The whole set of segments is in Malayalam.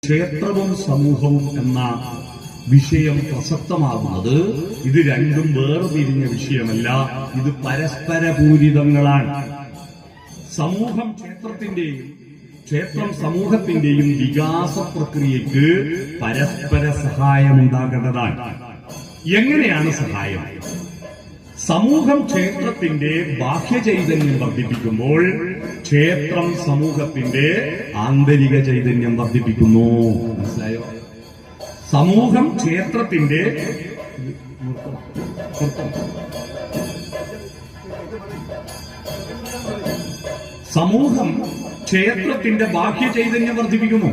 ക്ഷേത്രവും സമൂഹവും എന്ന വിഷയം പ്രസക്തമാകുന്നത് ഇത് രണ്ടും വേർതിരിഞ്ഞ വിഷയമല്ല, ഇത് പരസ്പര പൂരിതങ്ങളാണ്. സമൂഹം ക്ഷേത്രത്തിന്റെയും ക്ഷേത്രം സമൂഹത്തിന്റെയും വികാസ പ്രക്രിയക്ക് പരസ്പര സഹായമുണ്ടാകേണ്ടതാണ്. എങ്ങനെയാണ് സഹായം? സമൂഹം ക്ഷേത്രത്തിന്റെ ബാഹ്യ ചൈതന്യം വർദ്ധിപ്പിക്കുമ്പോൾ ക്ഷേത്രം സമൂഹത്തിന്റെ ആന്തരിക ചൈതന്യം വർദ്ധിപ്പിക്കുന്നു. മനസ്സിലായോ? സമൂഹം ക്ഷേത്രത്തിന്റെ സമൂഹം ക്ഷേത്രത്തിന്റെ ബാഹ്യ ചൈതന്യം വർദ്ധിപ്പിക്കുന്നു.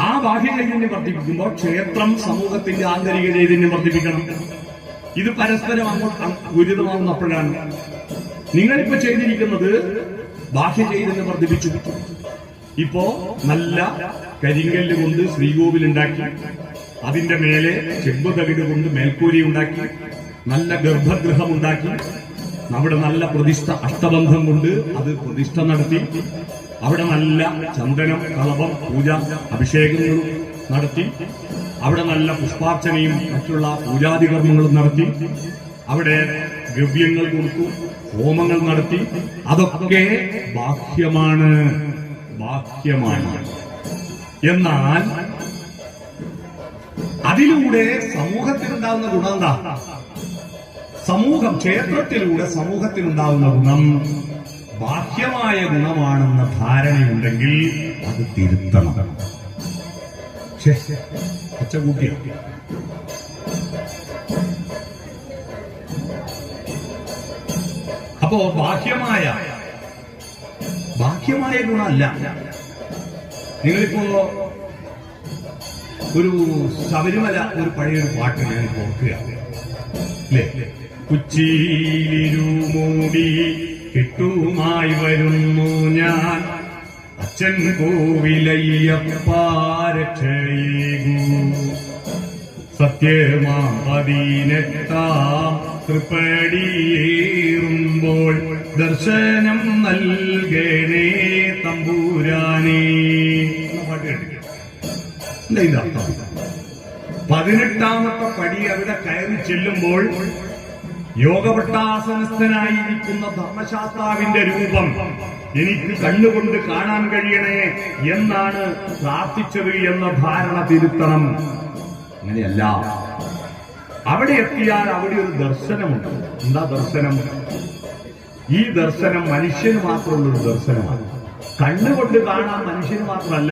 ആ ബാഹ്യ ചൈതന്യം വർദ്ധിപ്പിക്കുമ്പോൾ ക്ഷേത്രം സമൂഹത്തിന്റെ ആന്തരിക ചൈതന്യം വർദ്ധിപ്പിക്കണം. ഇത് പരസ്പരം പൂരിതമാകുന്നപ്പോഴാണ്. നിങ്ങളിപ്പോ ചെയ്തിരിക്കുന്നത് ബാഹ്യ ചൈതന്യം വർദ്ധിപ്പിച്ചു. ഇപ്പോ നല്ല കരിങ്കല്ല് കൊണ്ട് ശ്രീകോവിലുണ്ടാക്കി, അതിന്റെ മേലെ ചെമ്പ് തകിട് കൊണ്ട് മേൽക്കൂരി ഉണ്ടാക്കി, നല്ല ഗർഭഗൃഹമുണ്ടാക്കി, അവിടെ നല്ല പ്രതിഷ്ഠ അഷ്ടബന്ധം കൊണ്ട് അത് പ്രതിഷ്ഠ നടത്തി, അവിടെ നല്ല ചന്ദനം, കളഭം, പൂജ, അഭിഷേകങ്ങളും നടത്തി, അവിടെ നല്ല പുഷ്പാർച്ചനയും മറ്റുള്ള പൂജാതികർമ്മങ്ങളും നടത്തി, അവിടെ ദ്രവ്യങ്ങൾ കൊടുത്തു, ഹോമങ്ങൾ നടത്തി. അതൊക്കെ ബാഹ്യമാണ്. എന്നാൽ അതിലൂടെ സമൂഹത്തിനുണ്ടാകുന്ന ഗുണം എന്താ? ക്ഷേത്രത്തിലൂടെ സമൂഹത്തിനുണ്ടാകുന്ന ഗുണം ബാഹ്യമായ ഗുണമാണെന്ന ധാരണയുണ്ടെങ്കിൽ അത് തിരുത്തണം. ഒച്ചകൂട്ടിയ അപ്പോ ബാഹ്യമായ ഗുണമല്ല. നിങ്ങളിപ്പോ ഒരു ശബരിമല ഒരു പഴയൊരു പാട്ട് ഞാൻ ഓർക്കുക അല്ലേ? കുച്ചിയിലിരുമൂടി കെട്ടുമായി വരുന്നു ഞാൻ, അച്ഛൻ കോവിലയ്യപ്പാരക്ഷയേകൂ, സത്യമാം 18 തൃപ്പടിയേറുമ്പോൾ ദർശനം നൽകണേ തമ്പൂരാനേ. പാട്ട് കേട്ടിട്ട് എന്താ ഇതിന്റെ അർത്ഥം? 18ാമത്തെ പടി അവിടെ കയറി ചെല്ലുമ്പോൾ യോഗപട്ടാസനസ്ഥനായിരിക്കുന്ന ധർമ്മശാസ്താവിന്റെ രൂപം എനിക്ക് കണ്ണുകൊണ്ട് കാണാൻ കഴിയണേ എന്നാണ് പ്രാർത്ഥിച്ചത് എന്ന ധാരണ തിരുത്തണം. അങ്ങനെയല്ല. അവിടെ എത്തിയാൽ അവിടെ ഒരു ദർശനമുണ്ട്. എന്താ ദർശനം? ഈ ദർശനം മനുഷ്യന് മാത്രമുള്ളൊരു ദർശനമാണ്. കണ്ണുകൊണ്ട് കാണാൻ മനുഷ്യന് മാത്രമല്ല,